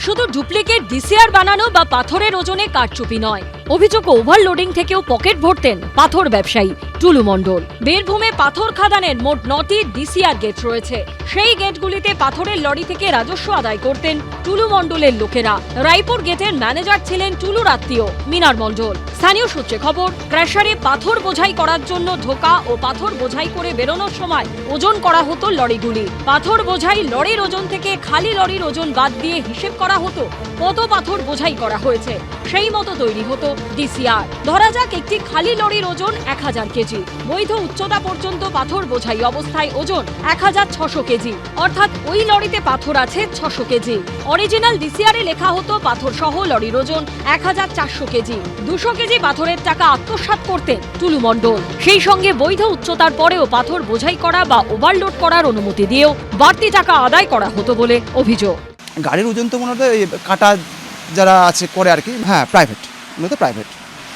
শুধু duplicate DCR বানানো বা পাথরের ওজনে কারচুপি নয়, অভিযোগ ওভারলোডিং থেকেও পকেট ভরতেন পাথর ব্যবসায়ী টুলু মণ্ডল। বীরভূমে পাথর খাদানের মোট 9টি ডিসিআর গেট রয়েছে। সেই গেটগুলিতে পাথরের লরি থেকে রাজস্ব আদায় করতেন টুলু মণ্ডলের লোকেরা। রায়পুর গেটের ম্যানেজার ছিলেন টুলুর আত্মীয় মিনার মণ্ডল। স্থানীয় সূত্রে খবর, ক্র্যাশারে পাথর বোঝাই করার জন্য ঢোকা ও পাথর বোঝাই করে বেরোনোর সময় ওজন করা হতো লরিগুলি। পাথর বোঝাই লরির ওজন থেকে খালি লরির ওজন বাদ দিয়ে হিসেব করা হতো কত পাথর বোঝাই করা হয়েছে, সেই মতো তৈরি হতো ডিসিআর। ধরা যাক একটি খালি লরির ওজন 1000 কেজি, বৈধ উচ্চতা পর্যন্ত পাথর বোঝাই অবস্থায় ওজন 1600 কেজি, অর্থাৎ ওই লরিতে পাথর আছে 600 কেজি। অরিজিনাল ডিসিআরে লেখা হতো পাথর সহ লরির ওজন 1400 কেজি। 200 কেজি পাথরের টাকা আত্মসাৎ করতেন টুলু মণ্ডল। সেই সঙ্গে বৈধ উচ্চতার পরেও পাথর বোঝাই করা বা ওভারলোড করার অনুমতি দিয়েও বাড়তি টাকা আদায় করা হতো বলে অভিযোগ। গাড়ির ওজন তো মনে হয় কাটা যারা আছে করে আর কি, হ্যাঁ প্রাইভেট, মূলত প্রাইভেট।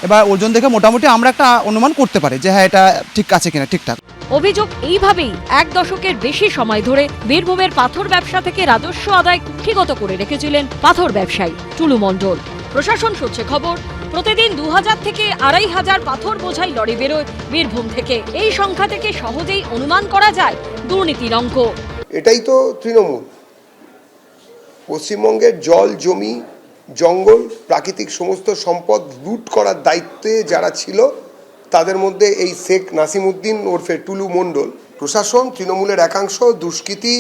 এবার ওজন দেখে মোটামুটি আমরা একটা অনুমান করতে পারি যে হ্যাঁ এটা ঠিক আছে কিনা, ঠিকঠাক। অভিযোগ, এইভাবেই 1 দশকের বেশি সময় ধরে বীরভূমের পাথর ব্যবসা থেকে রাজস্ব আদায় কুক্ষিগত করে রেখেছিলেন পাথর ব্যবসায়ী টুলু মণ্ডল। প্রশাসন সূত্রে খবর, প্রতিদিন 2000 থেকে 2500 পাথর বোঝাই লরি বেরোয় বীরভূম থেকে। এই সংখ্যা থেকে সহজেই অনুমান করা যায় দুর্নীতির অঙ্ক। এটাই তো তৃণমূল। পশ্চিমবঙ্গের জল, জমি, জঙ্গল, প্রাকৃতিক সমস্ত সম্পদ লুট করার দায়িত্বে যারা ছিল তাদের মধ্যে এই শেখ নাসিমউদ্দিন ওরফে টুলু মণ্ডল, প্রশাসন, তৃণমূলের একাংশ, দুষ্কৃতী,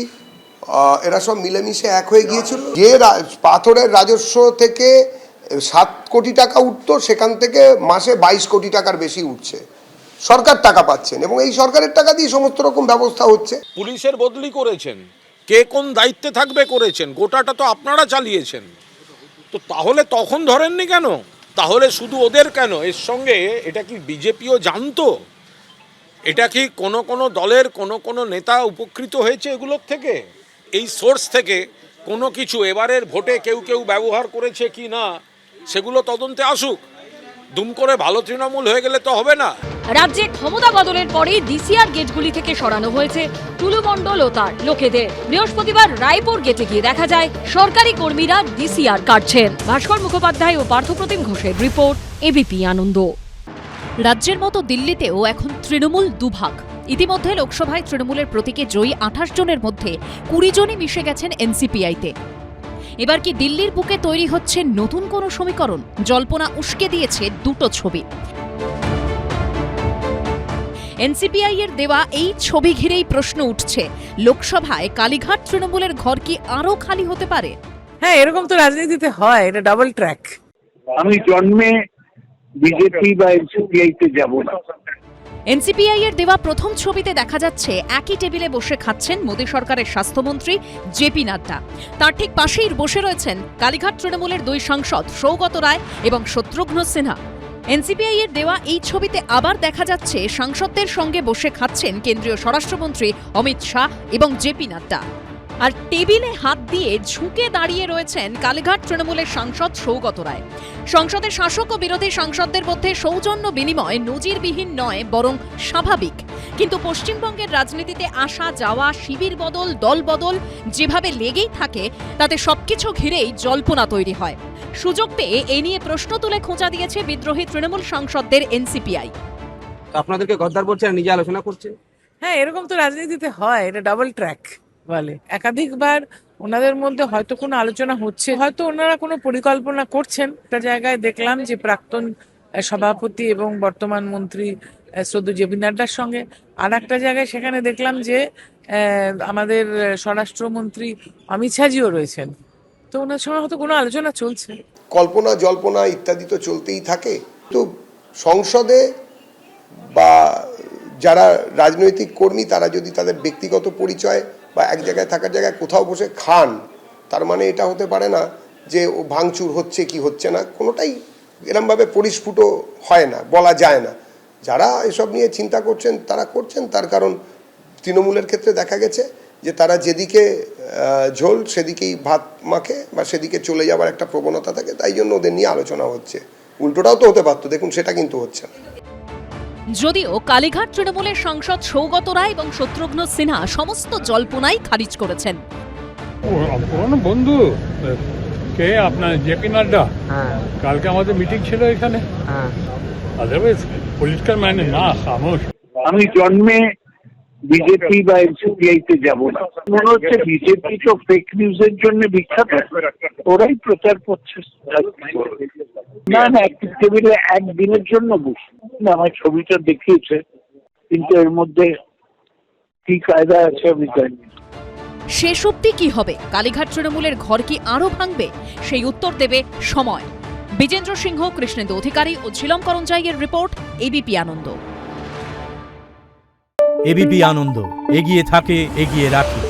এরা সব মিলেমিশে এক হয়ে গিয়েছিল। যে পাথরের রাজস্ব থেকে 7 কোটি টাকা উঠতো, সেখান থেকে মাসে 22 কোটি টাকার বেশি উঠছে। সরকার টাকা পাচ্ছেন এবং এই সরকারের টাকা দিয়ে সমস্ত রকম ব্যবস্থা হচ্ছে। পুলিশের বদলি করেছেন, কে কোন দায়িত্বে থাকবে করেছেন, গোটাটা তো আপনারা চালিয়েছেন। তো তাহলে তখন ধরেননি কেন? তাহলে শুধু ওদের কেন? এর সঙ্গে এটা কি বিজেপিও জানতো? এটা কি কোনো দলের কোনো নেতা উপকৃত হয়েছে এগুলোর থেকে? এই সোর্স থেকে কোনো কিছু এবারের ভোটে কেউ ব্যবহার করেছে কি না সেগুলো তদন্তে আসুক। দুম করে ভালো তৃণমূল হয়ে গেলে তো হবে না। রাজ্যে ক্ষমতা বদলের পরেই ডিসিআর গেটগুলি থেকে সরানো হয়েছে টুলু মণ্ডল ও তার লোকেদের। বৃহস্পতিবার রায়পুর গেটে গিয়ে দেখা যায় সরকারি কর্মীরা ডিসিআর কাটছেন। ভাস্কর মুখোপাধ্যায় ও পার্থপ্রতিম ঘোষের রিপোর্ট, এবিপি আনন্দ। রাজ্যের মতো দিল্লিতেও এখন তৃণমূল দুভাগ। ইতিমধ্যে লোকসভায় তৃণমূলের প্রতীকে জয়ী 28 জনের মধ্যে 20 জনই মিশে গেছেন এনসিপিআইতে। এবার কি দিল্লির বুকে তৈরি হচ্ছে নতুন কোনো সমীকরণ? জল্পনা উস্কে দিয়েছে দুটো ছবি। এনসিপিআই এর দেওয়া এই ছবি ঘিরেই প্রশ্ন উঠছে, লোকসভায় কালীঘাট তৃণমূলের ঘর কি আরো খালি হতে পারে? হ্যাঁ, এরকম তো রাজনীতিতে হয়, এটা ডাবল ট্র্যাক। আমি জন্মে বিজেপি বা এনসিপিআই তে যাব না। এনসিপিআই এর দেওয়া প্রথম ছবিতে দেখা যাচ্ছে একই টেবিলে বসে খাচ্ছেন মোদী সরকারের স্বাস্থ্যমন্ত্রী জেপি নাড্ডা। তার ঠিক পাশেই বসে রয়েছেন কালীঘাট তৃণমূলের 2 সাংসদ সৌগত রায় এবং শত্রুঘ্ন সিনহা। এনসিপিআই এর দেওয়া এই ছবিতে আবার দেখা যাচ্ছে সাংসদদের সঙ্গে বসে খাচ্ছেন কেন্দ্রীয় স্বরাষ্ট্রমন্ত্রী অমিত শাহ এবং জেপি নাড্ডা। আর টেবিলে হাত দিয়ে ঝুঁকে দাঁড়িয়ে রয়েছেন কালীঘাট তৃণমূলের সাংসদ সৌগত রায়। সংসদে শাসক ও বিরোধী সাংসদদের মধ্যে সৌজন্য বিনিময় নজিরবিহীন নয়, বরং স্বাভাবিক। কিন্তু পশ্চিমবঙ্গের রাজনীতিতে আসা যাওয়া, শিবির বদল, দল বদল যেভাবে লেগেই থাকে, তাতে সবকিছু ঘিরেই জল্পনা তৈরি হয়। সুযোগ পেয়ে এ নিয়ে প্রশ্ন তুলে খোঁচা দিয়েছে বিদ্রোহী তৃণমূল সাংসদদের এনসিপিআই। আপনাদেরকে গদ্দার করছে আর নিজে আলোচনা করছে। হ্যাঁ, এরকম তো রাজনীতিতে হয়, এটা ডাবল ট্র্যাক বলে। একাধিকবার ওনাদের মধ্যে হয়তো কোনো আলোচনা হচ্ছে, হয়তো ওনারা কোনো পরিকল্পনা করছেন। একটা জায়গায় দেখলাম যে প্রাক্তন সভাপতি এবং বর্তমান মন্ত্রী শ্রদ্ধেয় জেপি নাড্ডার সঙ্গে, আর একটা জায়গায় সেখানে দেখলাম যে আমাদের স্বরাষ্ট্রমন্ত্রী অমিত শাহজিও রয়েছেন। তো ওনার সঙ্গে হয়তো কোনো আলোচনা চলছে। কল্পনা জল্পনা ইত্যাদি তো চলতেই থাকে। তো সংসদে বা যারা রাজনৈতিক কর্মী, তারা যদি তাদের ব্যক্তিগত পরিচয় বা এক জায়গায় থাকার জায়গায় কোথাও বসে খান, তার মানে এটা হতে পারে না যে ও ভাঙচুর হচ্ছে কি হচ্ছে না, কোনোটাই এরমভাবে পরিস্ফুট হয় না, বলা যায় না। যারা এসব নিয়ে চিন্তা করছেন তারা করছেন, তার কারণ তৃণমূলের ক্ষেত্রে দেখা গেছে যে তারা যেদিকে ঝোল সেদিকেই ভাত মাখে বা সেদিকে চলে যাওয়ার একটা প্রবণতা থাকে, তাই জন্য ওদের নিয়ে আলোচনা হচ্ছে। উল্টোটাও তো হতে পারতো, দেখুন সেটা কিন্তু হচ্ছে না। যদিও কালীঘাট তৃণমূলের সাংসদ সৌগত রায় এবং শত্রুঘ্ন সিনহা সমস্ত জল্পনাই খারিজ করেছেন। পুরনো বন্ধু, কে আপনার জেপি নাড্ডা? হ্যাঁ কালকে আমাদের মিটিং ছিল এখানে। হ্যাঁ আদারওয়াইজ পলিটিক্যাল ম্যানে না, খামোশ। আমি জন্মে বিজেপি বা এনসিপিআই তে যাব না। মনে হচ্ছে বিজেপি তো ফেক নিউজের জন্য বিখ্যাত, ওরাই প্রচার করছে। না না, একটি টেবিলে একদিনের জন্য বসে না, আমার ছবিটা দেখিয়েছে, কিন্তু এর মধ্যে কি কায়দা আছে আমি জানি না। শেষ অবধি কি হবে? কালীঘাট তৃণমূলের ঘর কি আরও ভাঙবে? সেই উত্তর দেবে সময়। বিজেন্দ্র সিংহ, কৃষ্ণেন্দু অধিকারী ও ঝিলম করঞ্জাইয়ের রিপোর্ট, এবিপি আনন্দ। এবিপি আনন্দ, এগিয়ে থাকে, এগিয়ে রাখে।